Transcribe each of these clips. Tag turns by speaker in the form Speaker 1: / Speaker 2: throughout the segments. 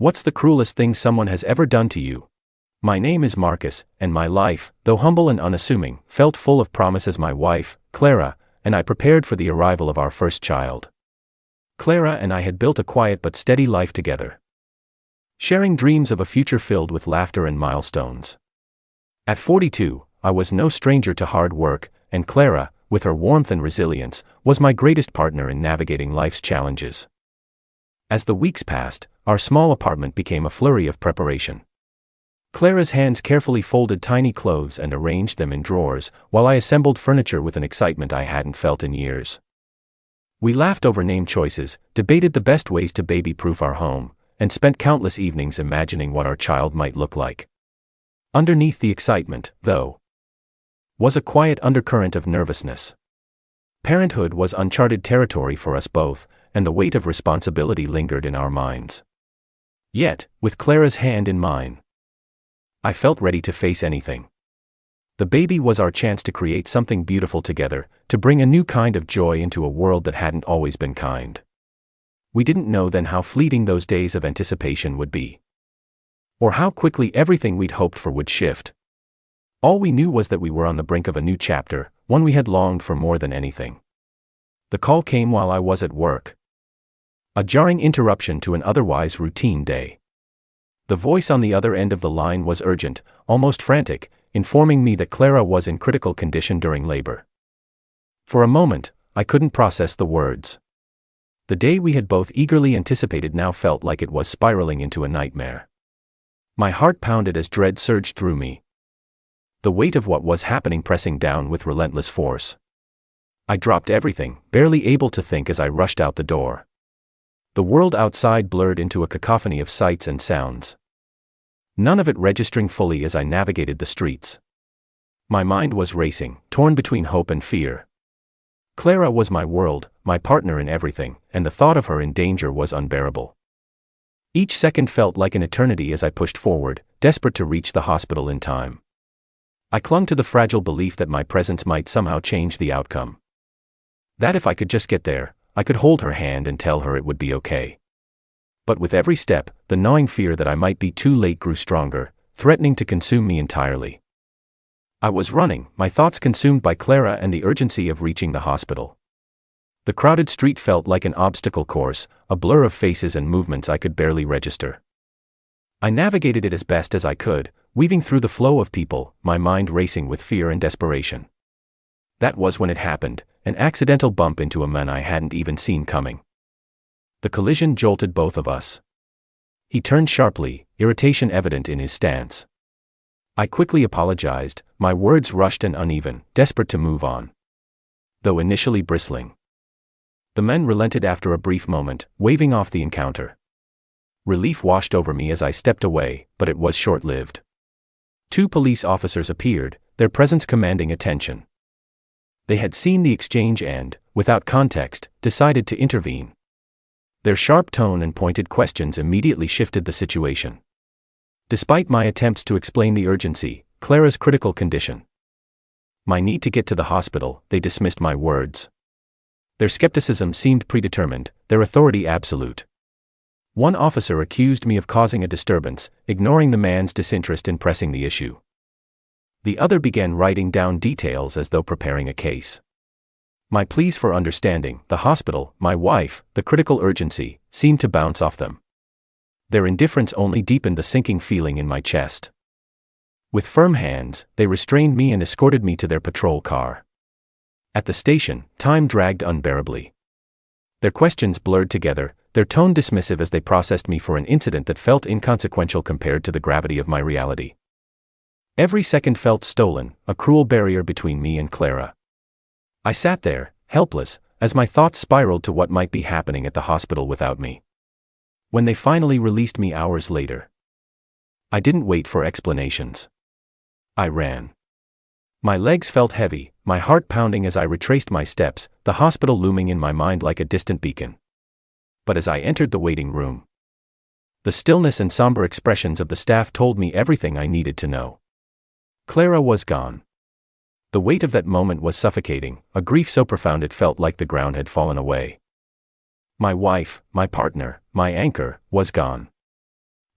Speaker 1: What's the cruelest thing someone has ever done to you? My name is Marcus, and my life, though humble and unassuming, felt full of promise as my wife, Clara, and I prepared for the arrival of our first child. Clara and I had built a quiet but steady life together, sharing dreams of a future filled with laughter and milestones. At 42, I was no stranger to hard work, and Clara, with her warmth and resilience, was my greatest partner in navigating life's challenges. As the weeks passed, our small apartment became a flurry of preparation. Clara's hands carefully folded tiny clothes and arranged them in drawers, while I assembled furniture with an excitement I hadn't felt in years. We laughed over name choices, debated the best ways to baby-proof our home, and spent countless evenings imagining what our child might look like. Underneath the excitement, though, was a quiet undercurrent of nervousness. Parenthood was uncharted territory for us both, and the weight of responsibility lingered in our minds. Yet, with Clara's hand in mine, I felt ready to face anything. The baby was our chance to create something beautiful together, to bring a new kind of joy into a world that hadn't always been kind. We didn't know then how fleeting those days of anticipation would be, or how quickly everything we'd hoped for would shift. All we knew was that we were on the brink of a new chapter, one we had longed for more than anything. The call came while I was at work. A jarring interruption to an otherwise routine day. The voice on the other end of the line was urgent, almost frantic, informing me that Clara was in critical condition during labor. For a moment, I couldn't process the words. The day we had both eagerly anticipated now felt like it was spiraling into a nightmare. My heart pounded as dread surged through me, the weight of what was happening pressing down with relentless force. I dropped everything, barely able to think as I rushed out the door. The world outside blurred into a cacophony of sights and sounds, none of it registering fully as I navigated the streets. My mind was racing, torn between hope and fear. Clara was my world, my partner in everything, and the thought of her in danger was unbearable. Each second felt like an eternity as I pushed forward, desperate to reach the hospital in time. I clung to the fragile belief that my presence might somehow change the outcome. That if I could just get there, I could hold her hand and tell her it would be okay. But with every step, the gnawing fear that I might be too late grew stronger, threatening to consume me entirely. I was running, my thoughts consumed by Clara and the urgency of reaching the hospital. The crowded street felt like an obstacle course, a blur of faces and movements I could barely register. I navigated it as best as I could, weaving through the flow of people, my mind racing with fear and desperation. That was when it happened, an accidental bump into a man I hadn't even seen coming. The collision jolted both of us. He turned sharply, irritation evident in his stance. I quickly apologized, my words rushed and uneven, desperate to move on, though initially bristling. The man relented after a brief moment, waving off the encounter. Relief washed over me as I stepped away, but it was short-lived. 2 police officers appeared, their presence commanding attention. They had seen the exchange and, without context, decided to intervene. Their sharp tone and pointed questions immediately shifted the situation. Despite my attempts to explain the urgency, Clara's critical condition, my need to get to the hospital, they dismissed my words. Their skepticism seemed predetermined, their authority absolute. One officer accused me of causing a disturbance, ignoring the man's disinterest in pressing the issue. The other began writing down details as though preparing a case. My pleas for understanding, the hospital, my wife, the critical urgency, seemed to bounce off them. Their indifference only deepened the sinking feeling in my chest. With firm hands, they restrained me and escorted me to their patrol car. At the station, time dragged unbearably. Their questions blurred together, their tone dismissive as they processed me for an incident that felt inconsequential compared to the gravity of my reality. Every second felt stolen, a cruel barrier between me and Clara. I sat there, helpless, as my thoughts spiraled to what might be happening at the hospital without me. When they finally released me hours later, I didn't wait for explanations. I ran. My legs felt heavy, my heart pounding as I retraced my steps, the hospital looming in my mind like a distant beacon. But as I entered the waiting room, the stillness and somber expressions of the staff told me everything I needed to know. Clara was gone. The weight of that moment was suffocating, a grief so profound it felt like the ground had fallen away. My wife, my partner, my anchor, was gone.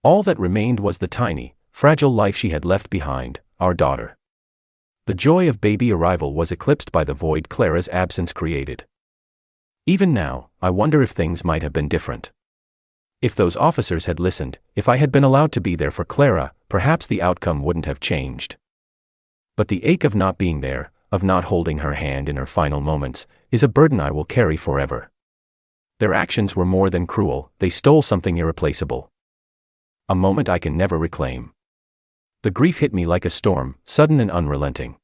Speaker 1: All that remained was the tiny, fragile life she had left behind, our daughter. The joy of baby arrival was eclipsed by the void Clara's absence created. Even now, I wonder if things might have been different. If those officers had listened, if I had been allowed to be there for Clara, perhaps the outcome wouldn't have changed. But the ache of not being there, of not holding her hand in her final moments, is a burden I will carry forever. Their actions were more than cruel, they stole something irreplaceable. A moment I can never reclaim. The grief hit me like a storm, sudden and unrelenting.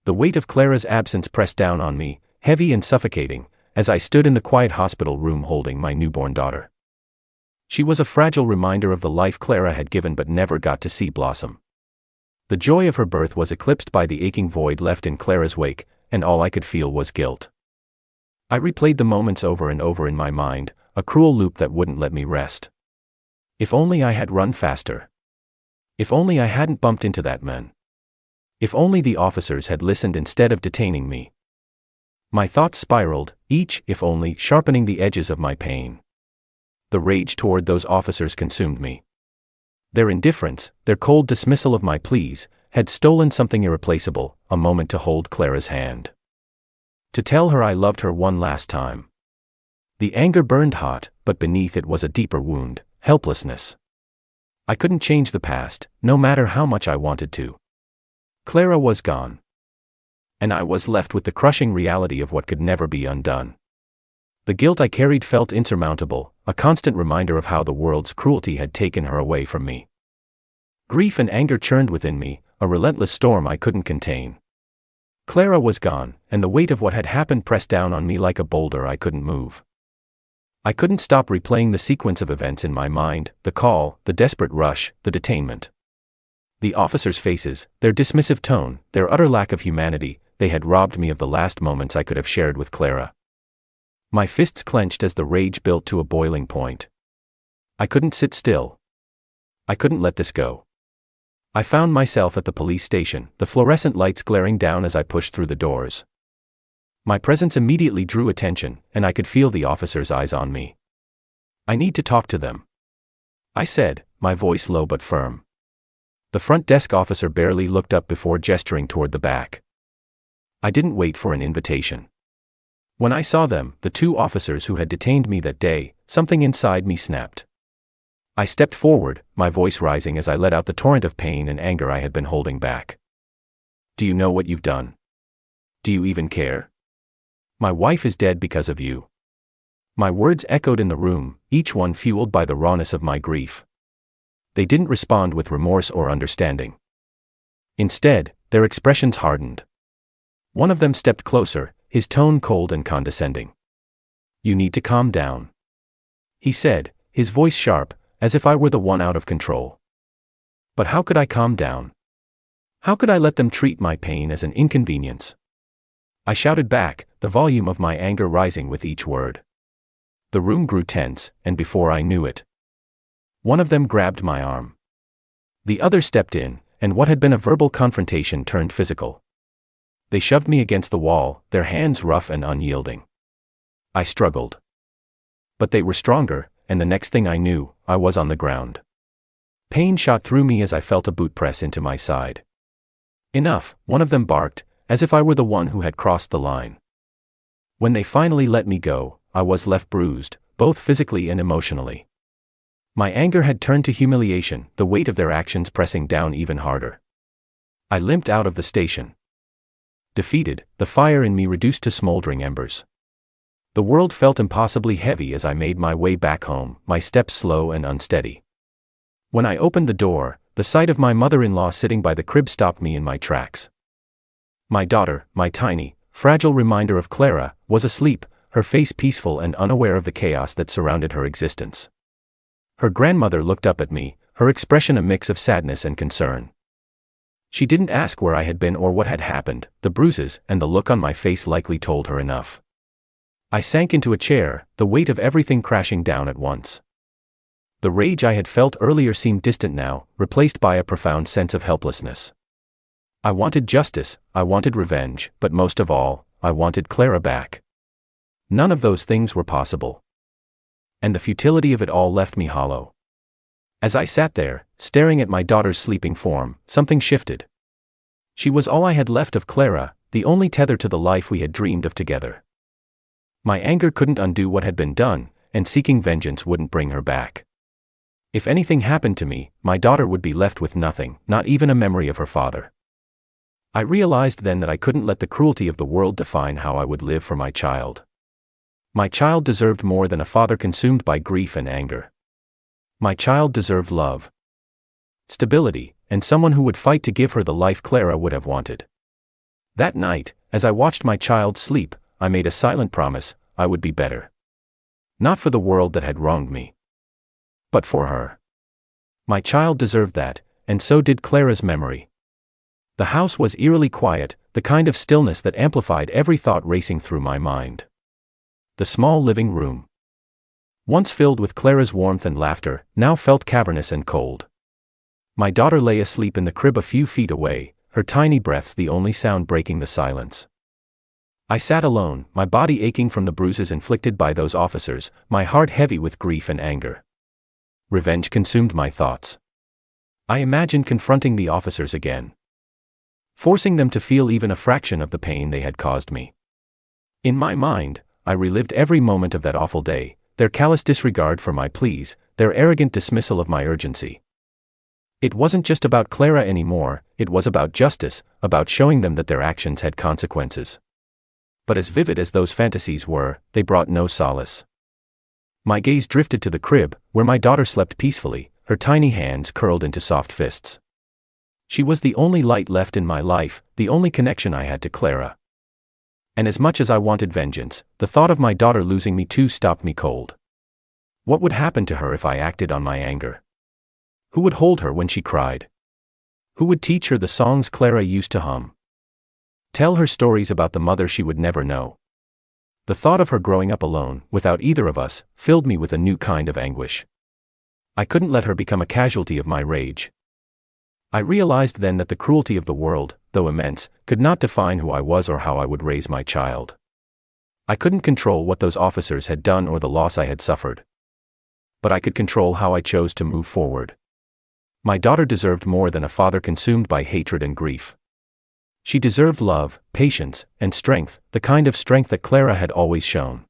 Speaker 1: The weight of Clara's absence pressed down on me, heavy and suffocating, as I stood in the quiet hospital room holding my newborn daughter. She was a fragile reminder of the life Clara had given but never got to see blossom. The joy of her birth was eclipsed by the aching void left in Clara's wake, and all I could feel was guilt. I replayed the moments over and over in my mind, a cruel loop that wouldn't let me rest. If only I had run faster. If only I hadn't bumped into that man. If only the officers had listened instead of detaining me. My thoughts spiraled, each, if only, sharpening the edges of my pain. The rage toward those officers consumed me. Their indifference, their cold dismissal of my pleas, had stolen something irreplaceable, a moment to hold Clara's hand. To tell her I loved her one last time. The anger burned hot, but beneath it was a deeper wound, helplessness. I couldn't change the past, no matter how much I wanted to. Clara was gone. And I was left with the crushing reality of what could never be undone. The guilt I carried felt insurmountable, a constant reminder of how the world's cruelty had taken her away from me. Grief and anger churned within me, a relentless storm I couldn't contain. Clara was gone, and the weight of what had happened pressed down on me like a boulder I couldn't move. I couldn't stop replaying the sequence of events in my mind, the call, the desperate rush, the detainment. The officers' faces, their dismissive tone, their utter lack of humanity, they had robbed me of the last moments I could have shared with Clara. My fists clenched as the rage built to a boiling point. I couldn't sit still. I couldn't let this go. I found myself at the police station, the fluorescent lights glaring down as I pushed through the doors. My presence immediately drew attention, and I could feel the officers' eyes on me. I need to talk to them, I said, my voice low but firm. The front desk officer barely looked up before gesturing toward the back. I didn't wait for an invitation. When I saw them, the two officers who had detained me that day, something inside me snapped. I stepped forward, my voice rising as I let out the torrent of pain and anger I had been holding back. Do you know what you've done? Do you even care? My wife is dead because of you. My words echoed in the room, each one fueled by the rawness of my grief. They didn't respond with remorse or understanding. Instead, their expressions hardened. One of them stepped closer, his tone cold and condescending. You need to calm down, he said, his voice sharp, as if I were the one out of control. But how could I calm down? How could I let them treat my pain as an inconvenience? I shouted back, the volume of my anger rising with each word. The room grew tense, and before I knew it, one of them grabbed my arm. The other stepped in, and what had been a verbal confrontation turned physical. They shoved me against the wall, their hands rough and unyielding. I struggled. But they were stronger, and the next thing I knew, I was on the ground. Pain shot through me as I felt a boot press into my side. Enough, one of them barked, as if I were the one who had crossed the line. When they finally let me go, I was left bruised, both physically and emotionally. My anger had turned to humiliation, the weight of their actions pressing down even harder. I limped out of the station. Defeated, the fire in me reduced to smoldering embers. The world felt impossibly heavy as I made my way back home, my steps slow and unsteady. When I opened the door, the sight of my mother-in-law sitting by the crib stopped me in my tracks. My daughter, my tiny, fragile reminder of Clara, was asleep, her face peaceful and unaware of the chaos that surrounded her existence. Her grandmother looked up at me, her expression a mix of sadness and concern. She didn't ask where I had been or what had happened, the bruises and the look on my face likely told her enough. I sank into a chair, the weight of everything crashing down at once. The rage I had felt earlier seemed distant now, replaced by a profound sense of helplessness. I wanted justice, I wanted revenge, but most of all, I wanted Clara back. None of those things were possible. And the futility of it all left me hollow. As I sat there, staring at my daughter's sleeping form, something shifted. She was all I had left of Clara, the only tether to the life we had dreamed of together. My anger couldn't undo what had been done, and seeking vengeance wouldn't bring her back. If anything happened to me, my daughter would be left with nothing, not even a memory of her father. I realized then that I couldn't let the cruelty of the world define how I would live for my child. My child deserved more than a father consumed by grief and anger. My child deserved love, stability, and someone who would fight to give her the life Clara would have wanted. That night, as I watched my child sleep, I made a silent promise: I would be better. Not for the world that had wronged me, but for her. My child deserved that, and so did Clara's memory. The house was eerily quiet, the kind of stillness that amplified every thought racing through my mind. The small living room, once filled with Clara's warmth and laughter, now felt cavernous and cold. My daughter lay asleep in the crib a few feet away, her tiny breaths the only sound breaking the silence. I sat alone, my body aching from the bruises inflicted by those officers, my heart heavy with grief and anger. Revenge consumed my thoughts. I imagined confronting the officers again, forcing them to feel even a fraction of the pain they had caused me. In my mind, I relived every moment of that awful day, their callous disregard for my pleas, their arrogant dismissal of my urgency. It wasn't just about Clara anymore, it was about justice, about showing them that their actions had consequences. But as vivid as those fantasies were, they brought no solace. My gaze drifted to the crib, where my daughter slept peacefully, her tiny hands curled into soft fists. She was the only light left in my life, the only connection I had to Clara. And as much as I wanted vengeance, the thought of my daughter losing me too stopped me cold. What would happen to her if I acted on my anger? Who would hold her when she cried? Who would teach her the songs Clara used to hum? Tell her stories about the mother she would never know. The thought of her growing up alone, without either of us, filled me with a new kind of anguish. I couldn't let her become a casualty of my rage. I realized then that the cruelty of the world, though immense, could not define who I was or how I would raise my child. I couldn't control what those officers had done or the loss I had suffered. But I could control how I chose to move forward. My daughter deserved more than a father consumed by hatred and grief. She deserved love, patience, and strength, the kind of strength that Clara had always shown.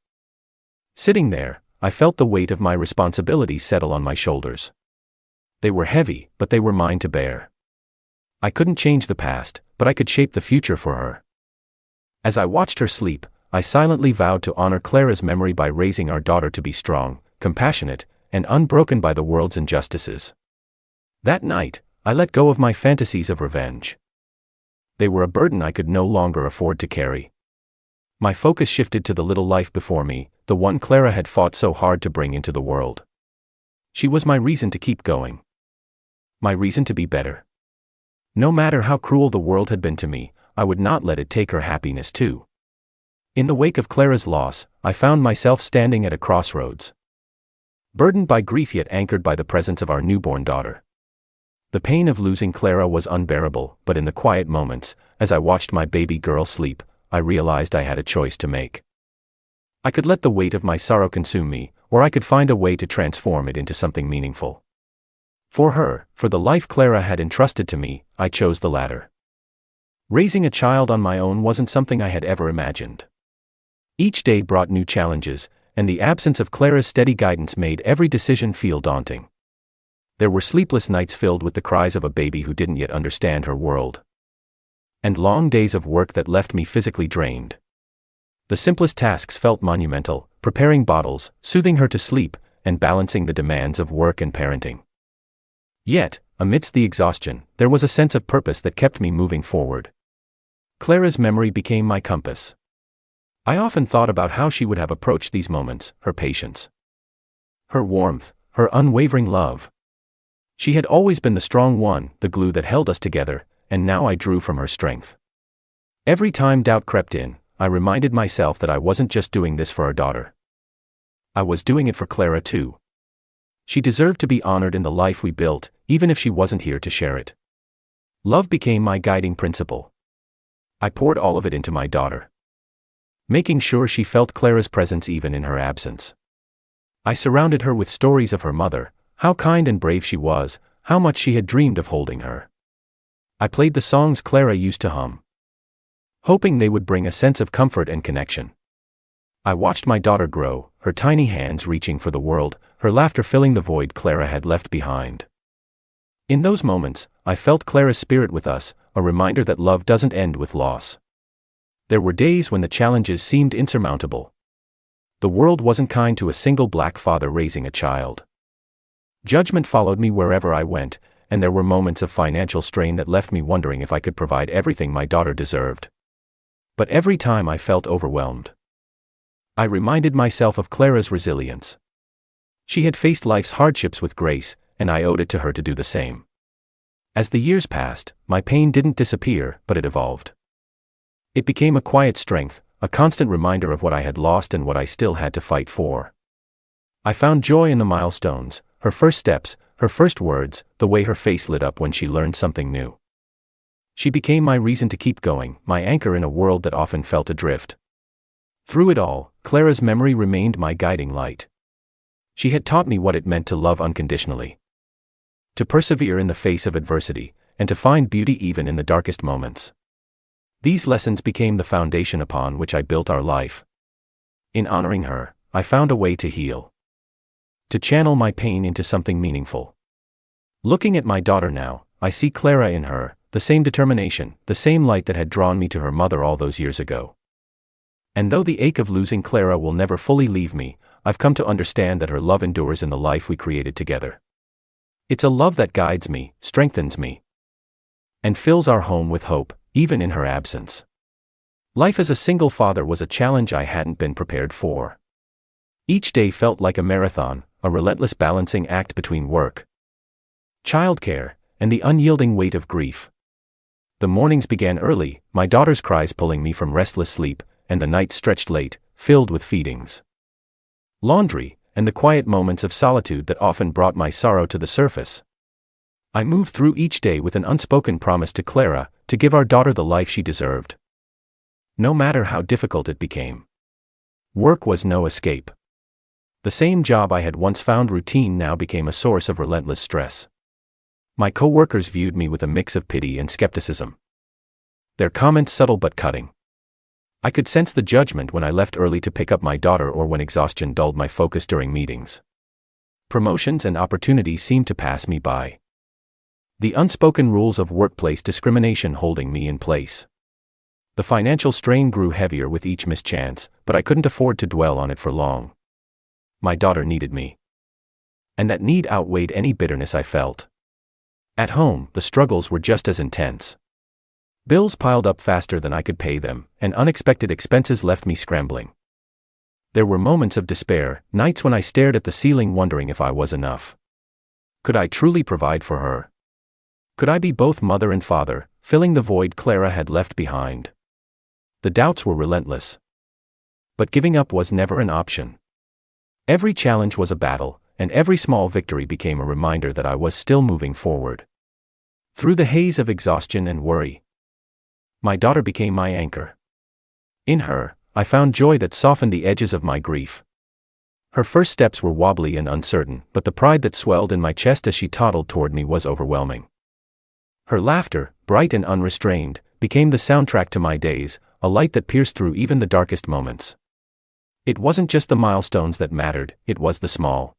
Speaker 1: Sitting there, I felt the weight of my responsibility settle on my shoulders. They were heavy, but they were mine to bear. I couldn't change the past, but I could shape the future for her. As I watched her sleep, I silently vowed to honor Clara's memory by raising our daughter to be strong, compassionate, and unbroken by the world's injustices. That night, I let go of my fantasies of revenge. They were a burden I could no longer afford to carry. My focus shifted to the little life before me, the one Clara had fought so hard to bring into the world. She was my reason to keep going. My reason to be better. No matter how cruel the world had been to me, I would not let it take her happiness too. In the wake of Clara's loss, I found myself standing at a crossroads. Burdened by grief yet anchored by the presence of our newborn daughter. The pain of losing Clara was unbearable, but in the quiet moments, as I watched my baby girl sleep, I realized I had a choice to make. I could let the weight of my sorrow consume me, or I could find a way to transform it into something meaningful. For her, for the life Clara had entrusted to me, I chose the latter. Raising a child on my own wasn't something I had ever imagined. Each day brought new challenges, and the absence of Clara's steady guidance made every decision feel daunting. There were sleepless nights filled with the cries of a baby who didn't yet understand her world. And long days of work that left me physically drained. The simplest tasks felt monumental, preparing bottles, soothing her to sleep, and balancing the demands of work and parenting. Yet, amidst the exhaustion, there was a sense of purpose that kept me moving forward. Clara's memory became my compass. I often thought about how she would have approached these moments, her patience, her warmth, her unwavering love. She had always been the strong one, the glue that held us together, and now I drew from her strength. Every time doubt crept in, I reminded myself that I wasn't just doing this for our daughter. I was doing it for Clara too. She deserved to be honored in the life we built, even if she wasn't here to share it. Love became my guiding principle. I poured all of it into my daughter, making sure she felt Clara's presence even in her absence. I surrounded her with stories of her mother, How kind and brave she was, how much she had dreamed of holding her. I played the songs Clara used to hum, hoping they would bring a sense of comfort and connection. I watched my daughter grow, her tiny hands reaching for the world, her laughter filling the void Clara had left behind. In those moments, I felt Clara's spirit with us, a reminder that love doesn't end with loss. There were days when the challenges seemed insurmountable. The world wasn't kind to a single black father raising a child. Judgment followed me wherever I went, and there were moments of financial strain that left me wondering if I could provide everything my daughter deserved. But every time I felt overwhelmed, I reminded myself of Clara's resilience. She had faced life's hardships with grace, and I owed it to her to do the same. As the years passed, my pain didn't disappear, but it evolved. It became a quiet strength, a constant reminder of what I had lost and what I still had to fight for. I found joy in the milestones, her first steps, her first words, the way her face lit up when she learned something new. She became my reason to keep going, my anchor in a world that often felt adrift. Through it all, Clara's memory remained my guiding light. She had taught me what it meant to love unconditionally, to persevere in the face of adversity, and to find beauty even in the darkest moments. These lessons became the foundation upon which I built our life. In honoring her, I found a way to heal, to channel my pain into something meaningful. Looking at my daughter now, I see Clara in her, the same determination, the same light that had drawn me to her mother all those years ago. And though the ache of losing Clara will never fully leave me, I've come to understand that her love endures in the life we created together. It's a love that guides me, strengthens me, and fills our home with hope, even in her absence. Life as a single father was a challenge I hadn't been prepared for. Each day felt like a marathon, a relentless balancing act between work, childcare, and the unyielding weight of grief. The mornings began early, my daughter's cries pulling me from restless sleep, and the nights stretched late, filled with feedings, laundry, and the quiet moments of solitude that often brought my sorrow to the surface. I moved through each day with an unspoken promise to Clara, to give our daughter the life she deserved, no matter how difficult it became. Work was no escape. The same job I had once found routine now became a source of relentless stress. My co-workers viewed me with a mix of pity and skepticism, their comments subtle but cutting. I could sense the judgment when I left early to pick up my daughter or when exhaustion dulled my focus during meetings. Promotions and opportunities seemed to pass me by, the unspoken rules of workplace discrimination holding me in place. The financial strain grew heavier with each mischance, but I couldn't afford to dwell on it for long. My daughter needed me, and that need outweighed any bitterness I felt. At home, the struggles were just as intense. Bills piled up faster than I could pay them, and unexpected expenses left me scrambling. There were moments of despair, nights when I stared at the ceiling wondering if I was enough. Could I truly provide for her? Could I be both mother and father, filling the void Clara had left behind? The doubts were relentless. But giving up was never an option. Every challenge was a battle, and every small victory became a reminder that I was still moving forward. Through the haze of exhaustion and worry, my daughter became my anchor. In her, I found joy that softened the edges of my grief. Her first steps were wobbly and uncertain, but the pride that swelled in my chest as she toddled toward me was overwhelming. Her laughter, bright and unrestrained, became the soundtrack to my days, a light that pierced through even the darkest moments. It wasn't just the milestones that mattered, it was the small,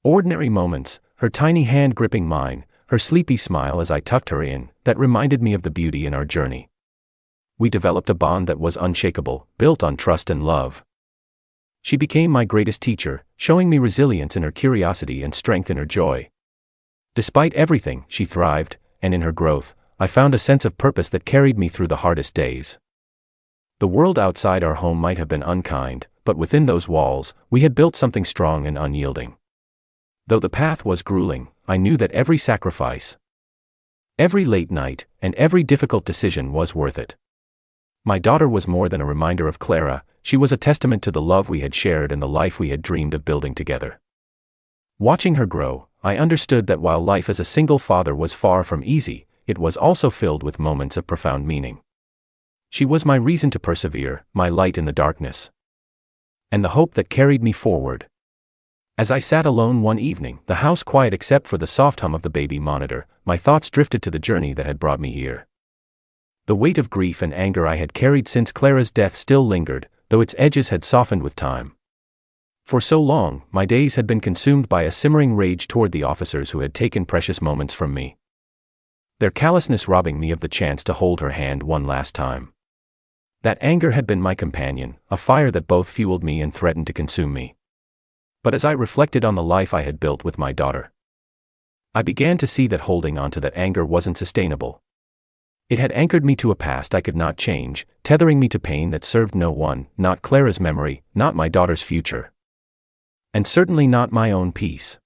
Speaker 1: ordinary moments, her tiny hand gripping mine, her sleepy smile as I tucked her in, that reminded me of the beauty in our journey. We developed a bond that was unshakable, built on trust and love. She became my greatest teacher, showing me resilience in her curiosity and strength in her joy. Despite everything, she thrived, and in her growth, I found a sense of purpose that carried me through the hardest days. The world outside our home might have been unkind, but within those walls, we had built something strong and unyielding. Though the path was grueling, I knew that every sacrifice, every late night, and every difficult decision was worth it. My daughter was more than a reminder of Clara, she was a testament to the love we had shared and the life we had dreamed of building together. Watching her grow, I understood that while life as a single father was far from easy, it was also filled with moments of profound meaning. She was my reason to persevere, my light in the darkness, and the hope that carried me forward. As I sat alone one evening, the house quiet except for the soft hum of the baby monitor, my thoughts drifted to the journey that had brought me here. The weight of grief and anger I had carried since Clara's death still lingered, though its edges had softened with time. For so long, my days had been consumed by a simmering rage toward the officers who had taken precious moments from me. Their callousness robbing me of the chance to hold her hand one last time. That anger had been my companion, a fire that both fueled me and threatened to consume me. But as I reflected on the life I had built with my daughter, I began to see that holding on to that anger wasn't sustainable. It had anchored me to a past I could not change, tethering me to pain that served no one, not Clara's memory, not my daughter's future. And certainly not my own peace.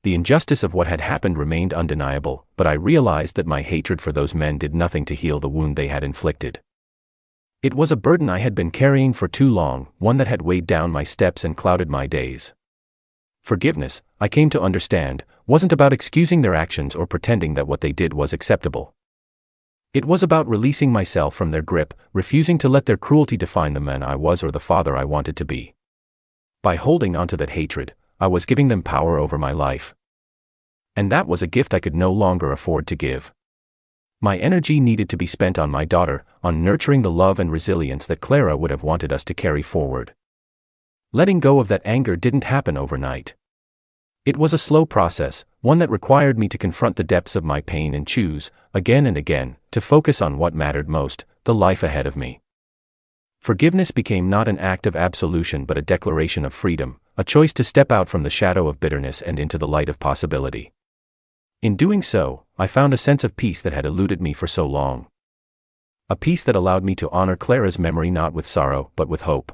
Speaker 1: The injustice of what had happened remained undeniable, but I realized that my hatred for those men did nothing to heal the wound they had inflicted. It was a burden I had been carrying for too long, one that had weighed down my steps and clouded my days. Forgiveness, I came to understand, wasn't about excusing their actions or pretending that what they did was acceptable. It was about releasing myself from their grip, refusing to let their cruelty define the man I was or the father I wanted to be. By holding onto that hatred, I was giving them power over my life. And that was a gift I could no longer afford to give. My energy needed to be spent on my daughter, on nurturing the love and resilience that Clara would have wanted us to carry forward. Letting go of that anger didn't happen overnight. It was a slow process, one that required me to confront the depths of my pain and choose, again and again, to focus on what mattered most, the life ahead of me. Forgiveness became not an act of absolution but a declaration of freedom, a choice to step out from the shadow of bitterness and into the light of possibility. In doing so, I found a sense of peace that had eluded me for so long. A peace that allowed me to honor Clara's memory not with sorrow but with hope.